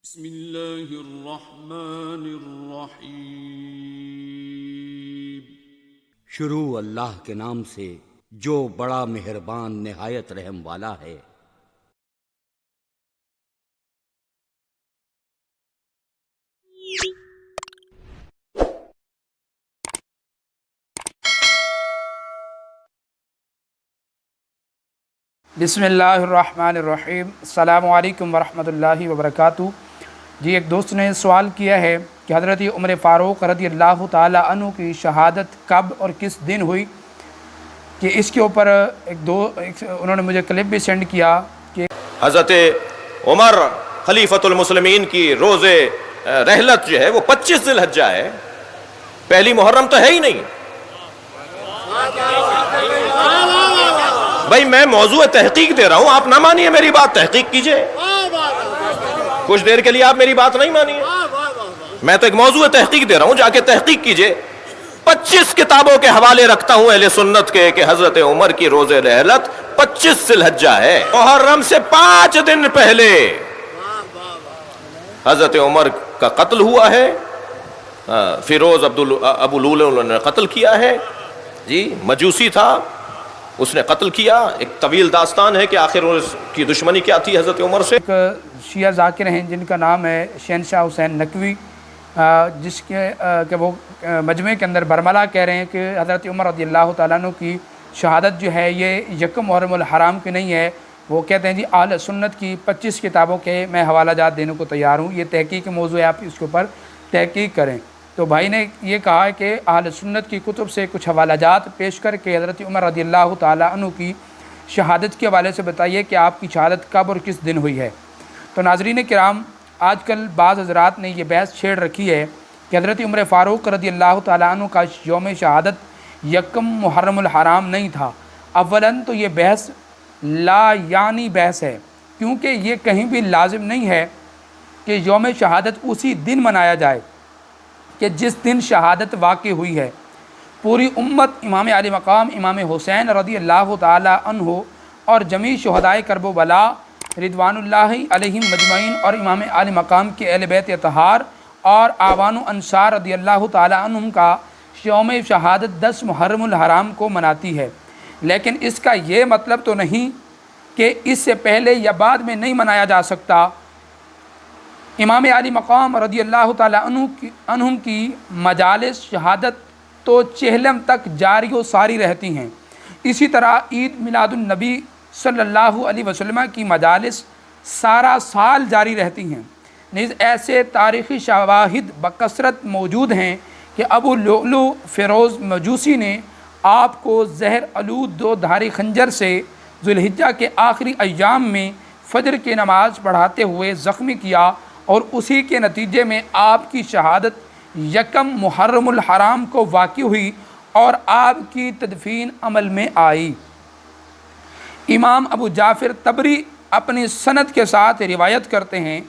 بسم اللہ الرحمن الرحیم۔ شروع اللہ کے نام سے جو بڑا مہربان نہایت رحم والا ہے۔ بسم اللہ الرحمن الرحیم۔ السلام علیکم ورحمۃ اللہ وبرکاتہ۔ جی ایک دوست نے سوال کیا ہے کہ حضرت عمر فاروق رضی اللہ تعالی عنہ کی شہادت کب اور کس دن ہوئی، کہ اس کے اوپر انہوں نے مجھے کلپ بھی سینڈ کیا کہ حضرت عمر خلیفۃ المسلمین کی روز رحلت جو ہے وہ 25 ذی الحجہ ہے، پہلی محرم تو ہے ہی نہیں۔ بھائی میں موضوع تحقیق دے رہا ہوں، آپ نہ مانیے میری بات، تحقیق کیجئے۔ کچھ دیر کے لیے آپ میری بات نہیں مانیے، میں تو ایک موضوع تحقیق دے رہا ہوں، جا کے تحقیق کیجئے۔ 25 کتابوں کے حوالے رکھتا ہوں اہل سنت کے کہ حضرت عمر کی روز رحلت 25 ذی الحجہ ہے۔ محرم سے 5 دن پہلے حضرت عمر کا قتل ہوا ہے، فیروز ابو لولو نے قتل کیا ہے، جی مجوسی تھا، اس نے قتل کیا۔ ایک طویل داستان ہے کہ آخر اس کی دشمنی کیا تھی حضرت عمر سے۔ ایک شیعہ ذاکر ہیں جن کا نام ہے شہنشاہ حسین نقوی، جس کے کہ وہ مجمع کے اندر برملا کہہ رہے ہیں کہ حضرت عمر رضی اللہ تعالیٰ عنہ کی شہادت جو ہے یہ یکم محرم الحرام کی نہیں ہے۔ وہ کہتے ہیں جی اہل سنت کی 25 کتابوں کے میں حوالہ جات دینے کو تیار ہوں، یہ تحقیق موضوع ہے، آپ اس کے اوپر تحقیق کریں۔ تو بھائی نے یہ کہا ہے کہ اہل سنت کی کتب سے کچھ حوالہ جات پیش کر کے حضرت عمر رضی اللہ تعالیٰ عنہ کی شہادت کے حوالے سے بتائیے کہ آپ کی شہادت کب اور کس دن ہوئی ہے۔ تو ناظرین کرام، آج کل بعض حضرات نے یہ بحث چھیڑ رکھی ہے کہ حضرت عمر فاروق رضی اللہ تعالیٰ عنہ کا یوم شہادت یکم محرم الحرام نہیں تھا۔ اولاً تو یہ بحث لا یعنی بحث ہے، کیونکہ یہ کہیں بھی لازم نہیں ہے کہ یوم شہادت اسی دن منایا جائے کہ جس دن شہادت واقع ہوئی ہے۔ پوری امت امام علی مقام امام حسین رضی اللہ تعالی عنہ اور جمیع شہدائے کرب و بلا رضوان اللہ علیہم مجمعین اور امام علی مقام کے اہل بیت اطہار اور آوان و انصار رضی اللہ تعالی عنہم کا یوم شہادت 10 محرم الحرام کو مناتی ہے، لیکن اس کا یہ مطلب تو نہیں کہ اس سے پہلے یا بعد میں نہیں منایا جا سکتا۔ امام علی مقام رضی اللہ تعالیٰ عنہم کی مجالس شہادت تو چہلم تک جاری و ساری رہتی ہیں۔ اسی طرح عید میلاد النبی صلی اللہ علیہ وسلم کی مجالس سارا سال جاری رہتی ہیں۔ نیز ایسے تاریخی شواہد بکثرت موجود ہیں کہ ابو لؤلؤ فیروز مجوسی نے آپ کو زہر آلود 2 دھاری خنجر سے ذی الحجہ کے آخری ایام میں فجر کی نماز پڑھاتے ہوئے زخمی کیا، اور اسی کے نتیجے میں آپ کی شہادت یکم محرم الحرام کو واقع ہوئی اور آپ کی تدفین عمل میں آئی۔ امام ابو جعفر طبری اپنی سند کے ساتھ روایت کرتے ہیں،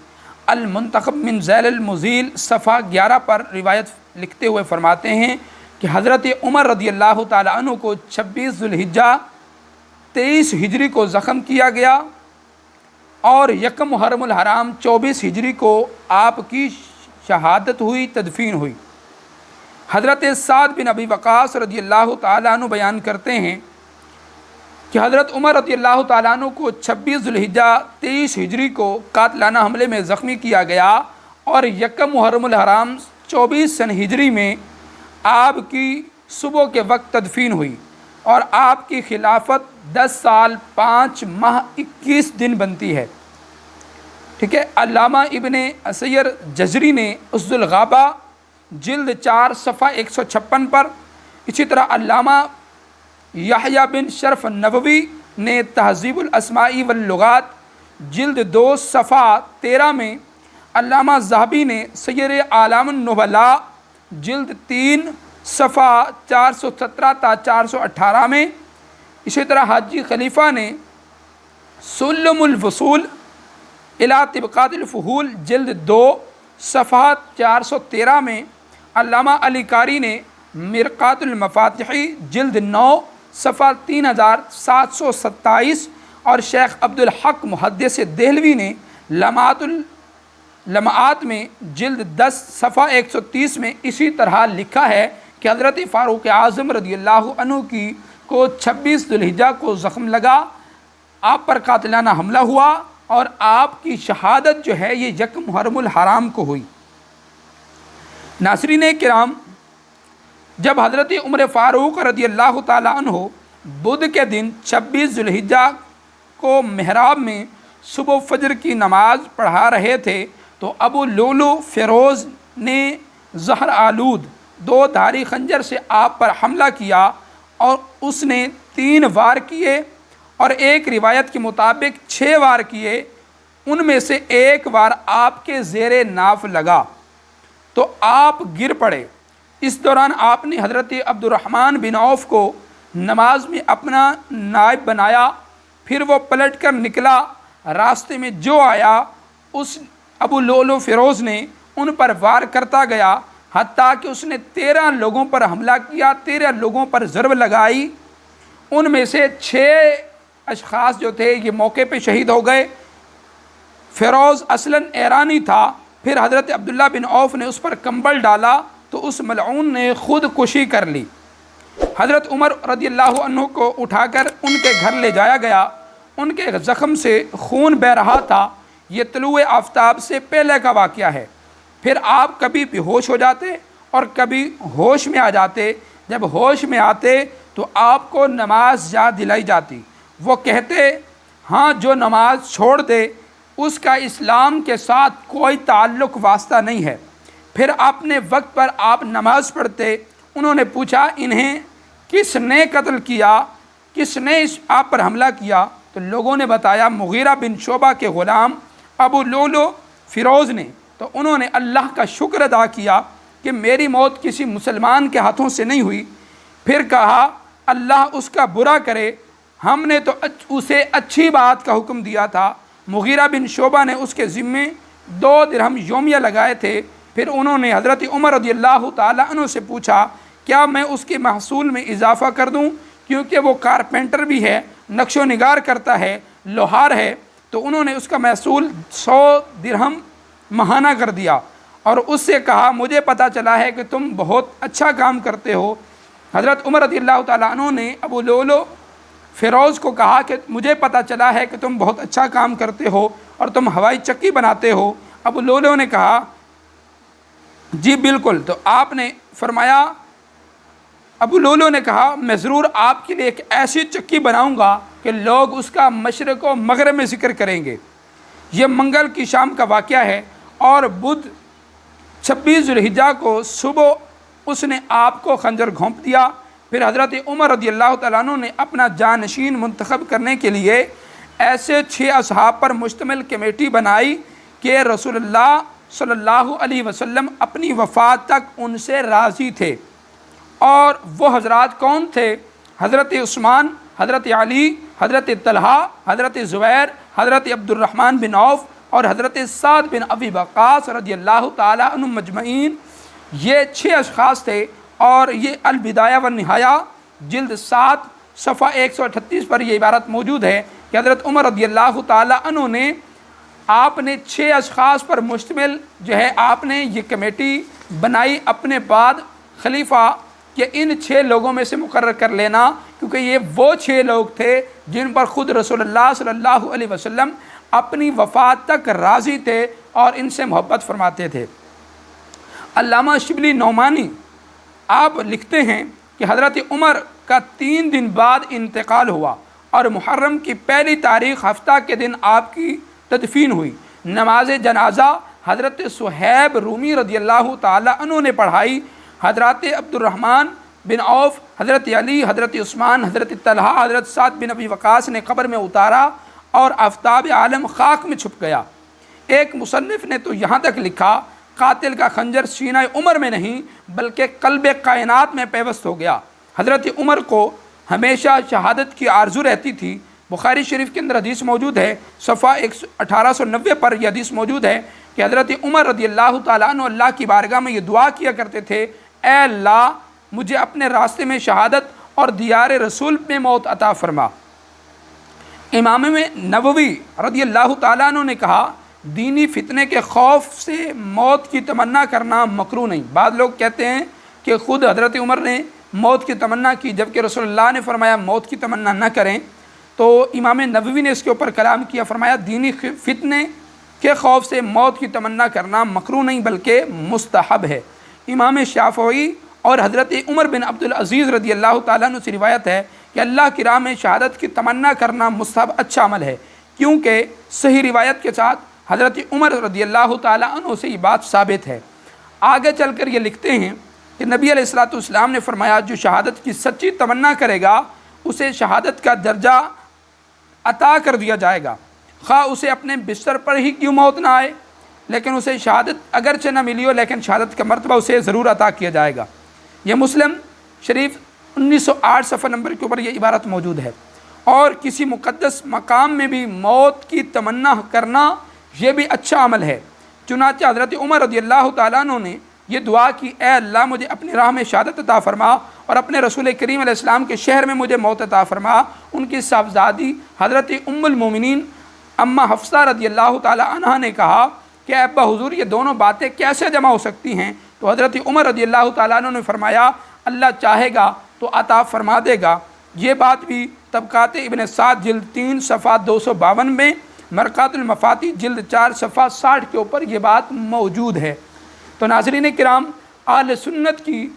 المنتخب من ذیل المزیل صفحہ 11 پر روایت لکھتے ہوئے فرماتے ہیں کہ حضرت عمر رضی اللہ تعالی عنہ کو 26 ذی الحجہ 23 ہجری کو زخم کیا گیا اور یکم محرم الحرام 24 ہجری کو آپ کی شہادت ہوئی، تدفین ہوئی۔ حضرت سعد بن ابی وقاص رضی اللہ تعالیٰ عنہ بیان کرتے ہیں کہ حضرت عمر رضی اللہ تعالیٰ عنہ کو 26 ذی الحجہ 23 ہجری کو قاتلانہ حملے میں زخمی کیا گیا اور یکم محرم الحرام 24 سن ہجری میں آپ کی صبح کے وقت تدفین ہوئی، اور آپ کی خلافت 10 سال 5 ماہ 21 دن بنتی ہے۔ ٹھیک ہے۔ علامہ ابن اسیر جزری نے عز الغابہ جلد 4 صفحہ 156 پر، اسی طرح علامہ یحییٰ بن شرف النووی نے تہذیب الاسماء واللغات جلد 2 صفحہ 13 میں، علامہ ذہبی نے سیر اعلام النبلاء جلد 3 صفحہ 417 تا 418 میں، اسی طرح حاجی خلیفہ نے سلم الوصول الی طبقات الفحول جلد 2 صفحہ 413 میں، علامہ علی قاری نے مرقات المفاتحی جلد 9 صفحہ 3727 اور شیخ عبدالحق محدث دہلوی نے لمعات لمعات میں جلد 10 صفحہ 130 میں اسی طرح لکھا ہے کہ حضرت فاروق اعظم رضی اللہ عنہ کی کو 26 ذوالحجہ کو زخم لگا، آپ پر قاتلانہ حملہ ہوا اور آپ کی شہادت جو ہے یہ 1 محرم الحرام کو ہوئی۔ ناظرین کرام، جب حضرت عمر فاروق رضی اللہ تعالیٰ عنہ بدھ کے دن 26 ذوالحجہ کو محراب میں صبح فجر کی نماز پڑھا رہے تھے تو ابو لولو فیروز نے زہر آلود 2 دھاری خنجر سے آپ پر حملہ کیا اور اس نے 3 وار کیے اور ایک روایت کے مطابق 6 وار کیے، ان میں سے 1 وار آپ کے زیر ناف لگا تو آپ گر پڑے۔ اس دوران آپ نے حضرت عبد الرحمن بن عوف کو نماز میں اپنا نائب بنایا، پھر وہ پلٹ کر نکلا، راستے میں جو آیا اس ابو لولو فیروز نے ان پر وار کرتا گیا حتیٰ کہ اس نے 13 لوگوں پر حملہ کیا، 13 لوگوں پر ضرب لگائی، ان میں سے 6 اشخاص جو تھے یہ موقع پہ شہید ہو گئے۔ فیروز اصلاً ایرانی تھا، پھر حضرت عبداللہ بن عوف نے اس پر کمبل ڈالا تو اس ملعون نے خود کشی کر لی۔ حضرت عمر رضی اللہ عنہ کو اٹھا کر ان کے گھر لے جایا گیا، ان کے زخم سے خون بہہ رہا تھا۔ یہ طلوع آفتاب سے پہلے کا واقعہ ہے۔ پھر آپ کبھی بے ہوش ہو جاتے اور کبھی ہوش میں آ جاتے۔ جب ہوش میں آتے تو آپ کو نماز یاد دلائی جاتی، وہ کہتے ہاں جو نماز چھوڑ دے اس کا اسلام کے ساتھ کوئی تعلق واسطہ نہیں ہے۔ پھر اپنے وقت پر آپ نماز پڑھتے۔ انہوں نے پوچھا انہیں کس نے قتل کیا، کس نے آپ پر حملہ کیا؟ تو لوگوں نے بتایا مغیرہ بن شعبہ کے غلام ابو لولو فیروز نے۔ تو انہوں نے اللہ کا شکر ادا کیا کہ میری موت کسی مسلمان کے ہاتھوں سے نہیں ہوئی۔ پھر کہا اللہ اس کا برا کرے، ہم نے تو اسے اچھی بات کا حکم دیا تھا۔ مغیرہ بن شعبہ نے اس کے ذمے 2 درہم یومیہ لگائے تھے۔ پھر انہوں نے حضرت عمر رضی اللہ تعالیٰ عنہ سے پوچھا کیا میں اس کے محصول میں اضافہ کر دوں، کیونکہ وہ کارپینٹر بھی ہے، نقش و نگار کرتا ہے، لوہار ہے۔ تو انہوں نے اس کا محصول 100 درہم ماہانہ کر دیا اور اس سے کہا مجھے پتہ چلا ہے کہ تم بہت اچھا کام کرتے ہو۔ حضرت عمر رضی اللہ تعالیٰ عنہ نے ابو لولو فیروز کو کہا کہ مجھے پتہ چلا ہے کہ تم بہت اچھا کام کرتے ہو اور تم ہوائی چکی بناتے ہو۔ ابو لولو نے کہا جی بالکل۔ تو آپ نے فرمایا، ابو لولو نے کہا میں ضرور آپ کے لیے ایک ایسی چکی بناؤں گا کہ لوگ اس کا مشرق و مغرب میں ذکر کریں گے۔ یہ منگل کی شام کا واقعہ ہے اور بدھ 26 ذوالحجہ کو صبح اس نے آپ کو خنجر گھونپ دیا۔ پھر حضرت عمر رضی اللہ تعالیٰ عنہ نے اپنا جانشین منتخب کرنے کے لیے ایسے 6 اصحاب پر مشتمل کمیٹی بنائی کہ رسول اللہ صلی اللہ علیہ وسلم اپنی وفات تک ان سے راضی تھے۔ اور وہ حضرات کون تھے؟ حضرت عثمان، حضرت علی، حضرت طلحہ، حضرت زبیر، حضرت عبد الرحمن بن عوف اور حضرت سعد بن ابی وقاص رضی اللہ تعالیٰ عنہ مجمعین۔ یہ 6 اشخاص تھے اور یہ البدایہ والنہایہ جلد 7 صفحہ 138 پر یہ عبارت موجود ہے کہ حضرت عمر رضی اللہ تعالیٰ عنہ نے آپ نے 6 اشخاص پر مشتمل جو ہے آپ نے یہ کمیٹی بنائی اپنے بعد خلیفہ کہ ان 6 لوگوں میں سے مقرر کر لینا، کیونکہ یہ وہ 6 لوگ تھے جن پر خود رسول اللہ صلی اللہ علیہ وسلم اپنی وفات تک راضی تھے اور ان سے محبت فرماتے تھے۔ علامہ شبلی نعمانی آپ لکھتے ہیں کہ حضرت عمر کا 3 دن بعد انتقال ہوا اور محرم کی پہلی تاریخ ہفتہ کے دن آپ کی تدفین ہوئی۔ نماز جنازہ حضرت صہیب رومی رضی اللہ تعالیٰ عنہ نے پڑھائی۔ حضرت عبد الرحمن بن عوف، حضرت علی، حضرت عثمان، حضرت طلحہ، حضرت سعد بن ابی وقاص نے قبر میں اتارا اور آفتاب عالم خاک میں چھپ گیا۔ ایک مصنف نے تو یہاں تک لکھا قاتل کا خنجر سینہ عمر میں نہیں بلکہ قلب کائنات میں پیوست ہو گیا۔ حضرت عمر کو ہمیشہ شہادت کی آرزو رہتی تھی۔ بخاری شریف کے اندر حدیث موجود ہے، صفحہ 1890 پر یہ حدیث موجود ہے کہ حضرت عمر رضی اللہ تعالیٰ عنہ اللہ کی بارگاہ میں یہ دعا کیا کرتے تھے، اے اللہ مجھے اپنے راستے میں شہادت اور دیار رسول میں موت عطا فرما۔ امام نووی رضی اللہ تعالیٰ عنہ نے کہا دینی فتنے کے خوف سے موت کی تمنا کرنا مکروہ نہیں۔ بعض لوگ کہتے ہیں کہ خود حضرت عمر نے موت کی تمنا کی جبکہ رسول اللہ نے فرمایا موت کی تمنا نہ کریں، تو امام نووی نے اس کے اوپر کلام کیا، فرمایا دینی فتنے کے خوف سے موت کی تمنا کرنا مکروہ نہیں بلکہ مستحب ہے۔ امام شافعی اور حضرت عمر بن عبدالعزیز رضی اللہ تعالیٰ عنہ سے روایت ہے کہ اللہ کی راہ میں شہادت کی تمنا کرنا مستحب اچھا عمل ہے، کیونکہ صحیح روایت کے ساتھ حضرت عمر رضی اللہ تعالیٰ عنہ سے یہ بات ثابت ہے۔ آگے چل کر یہ لکھتے ہیں کہ نبی علیہ الصلوۃ والسلام نے فرمایا جو شہادت کی سچی تمنا کرے گا اسے شہادت کا درجہ عطا کر دیا جائے گا، خواہ اسے اپنے بستر پر ہی کیوں موت نہ آئے، لیکن اسے شہادت اگرچہ نہ ملی ہو لیکن شہادت کا مرتبہ اسے ضرور عطا کیا جائے گا۔ یہ مسلم شریف 1908 صفحہ نمبر کے اوپر یہ عبارت موجود ہے۔ اور کسی مقدس مقام میں بھی موت کی تمنا کرنا یہ بھی اچھا عمل ہے، چنانچہ حضرت عمر رضی اللہ تعالیٰ عنہ نے یہ دعا کی، اے اللہ مجھے اپنی راہ میں شہادت عطا فرما اور اپنے رسول کریم علیہ السلام کے شہر میں مجھے موت عطا فرما۔ ان کی صاحبزادی حضرت ام المومنین اماں حفصہ رضی اللہ تعالیٰ عنہ نے کہا کہ ابا حضور یہ دونوں باتیں کیسے جمع ہو سکتی ہیں؟ تو حضرت عمر رضی اللہ تعالیٰ عنہ نے فرمایا اللہ چاہے گا تو عطا فرما دے گا۔ یہ بات بھی طبقات ابن سعد جلد 3 صفحہ 252 میں، مرقات المفاتیح جلد 4 صفحہ 60 کے اوپر یہ بات موجود ہے۔ تو ناظرین کرام، اہل سنت کی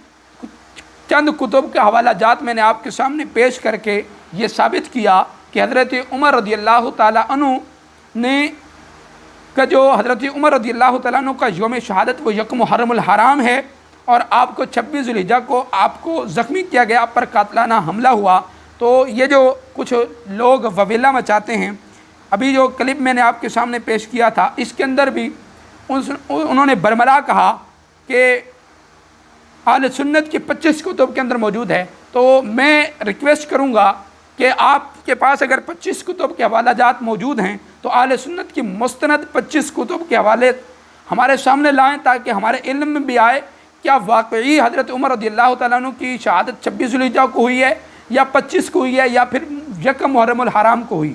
چند کتب کے حوالہ جات میں نے آپ کے سامنے پیش کر کے یہ ثابت کیا کہ حضرت عمر رضی اللہ تعالیٰ عنہ نے کا جو حضرت عمر رضی اللہ تعالیٰ عنہ کا یوم شہادت وہ یکم محرم الحرام ہے، اور آپ کو 26 ذوالحجہ کو آپ کو زخمی کیا گیا، آپ پر قاتلانہ حملہ ہوا۔ تو یہ جو کچھ لوگ وویلا مچاتے ہیں، ابھی جو کلپ میں نے آپ کے سامنے پیش کیا تھا اس کے اندر بھی انہوں نے برملا کہا کہ اہل سنت کی 25 کتب کے اندر موجود ہے۔ تو میں ریکویسٹ کروں گا کہ آپ کے پاس اگر 25 کتب کے حوالہ جات موجود ہیں تو اہل سنت کی مستند 25 کتب کے حوالے ہمارے سامنے لائیں تاکہ ہمارے علم میں بھی آئے کیا واقعی حضرت عمر رضی اللہ تعالیٰ عنہ کی شہادت 26 ذوالحجہ کو ہوئی ہے یا 25 کو ہوئی ہے یا پھر یکم محرم الحرام کو ہوئی۔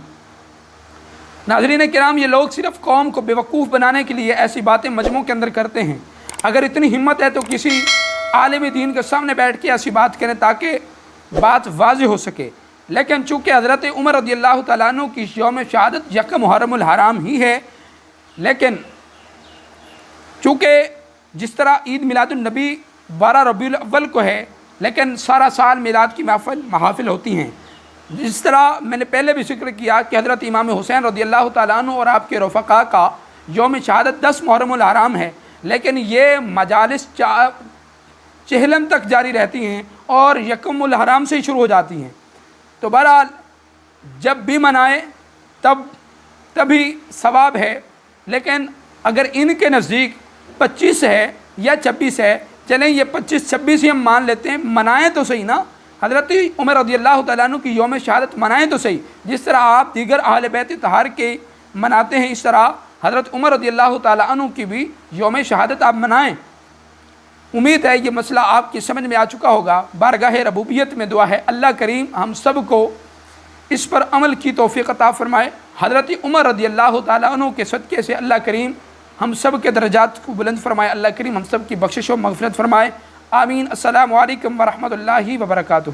ناظرین کرام، یہ لوگ صرف قوم کو بیوقوف بنانے کے لیے ایسی باتیں مجموع کے اندر کرتے ہیں۔ اگر اتنی ہمت ہے تو کسی عالم دین کے سامنے بیٹھ کے ایسی بات کریں تاکہ بات واضح ہو سکے، لیکن چونکہ حضرت عمر رضی اللہ تعالیٰ عنہ کی یوم شہادت یکم محرم الحرام ہی ہے، لیکن چونکہ جس طرح عید میلاد النبی 12 ربیع الاول کو ہے لیکن سارا سال میلاد کی محافل ہوتی ہیں، جس طرح میں نے پہلے بھی ذکر کیا کہ حضرت امام حسین رضی اللہ تعالیٰ عنہ اور آپ کے رفقا کا یوم شہادت 10 محرم الحرام ہے، لیکن یہ مجالس چہلم تک جاری رہتی ہیں اور یکم الحرام سے ہی شروع ہو جاتی ہیں۔ تو بہرحال جب بھی منائے تبھی ثواب ہے، لیکن اگر ان کے نزدیک 25 ہے یا 26 ہے، چلیں یہ 25-26 ہی ہم مان لیتے ہیں، منائیں تو صحیح نا، حضرت عمر رضی اللہ تعالیٰ عنہ کی یوم شہادت منائیں تو صحیح، جس طرح آپ دیگر اہل بیت طہار کے مناتے ہیں اس طرح حضرت عمر رضی اللہ تعالیٰ عنہ کی بھی یوم شہادت آپ منائیں۔ امید ہے یہ مسئلہ آپ کی سمجھ میں آ چکا ہوگا۔ بارگاہ ربوبیت میں دعا ہے اللہ کریم ہم سب کو اس پر عمل کی توفیق عطا فرمائے۔ حضرت عمر رضی اللہ تعالیٰ عنہ کے صدقے سے اللہ کریم ہم سب کے درجات کو بلند فرمائے، اللہ کریم ہم سب کی بخشش و مغفرت فرمائے، آمین۔ السلام علیکم ورحمۃ اللہ وبرکاتہ۔